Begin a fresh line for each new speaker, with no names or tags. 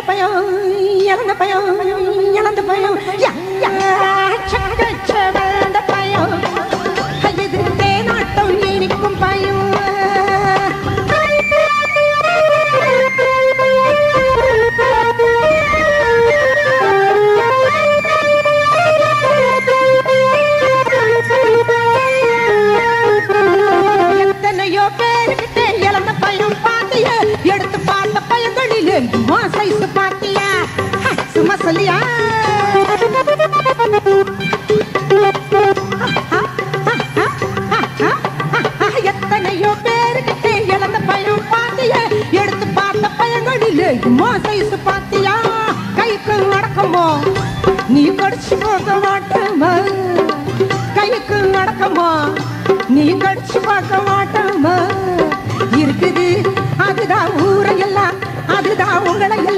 பயம் இழந்த பயம் இழந்த பயம் வந்த பயம் இது தேனாட்டம் இனிக்கும் பயம் எத்தனையோ பேருக்கிட்ட இழந்த பயம் பாத்திய எடுத்து பார்த்த பயங்களில் சைஸ் பாத்தியா சும்மா சொல்லியா எத்தனையோ பேருக்கிட்ட இழந்த பயம் பாத்திய எடுத்து பார்த்த பயங்களில் சைஸ் பாத்தியா கைக்கு நடக்குமோ நீ கடிச்சு பார்க்க மாட்டோமா கைக்கு நடக்குமோ நீ கடிச்சு பார்க்க மாட்டோமா இருக்குது அதுதான் ஊரையெல்லாம் அதுதான் உங்களை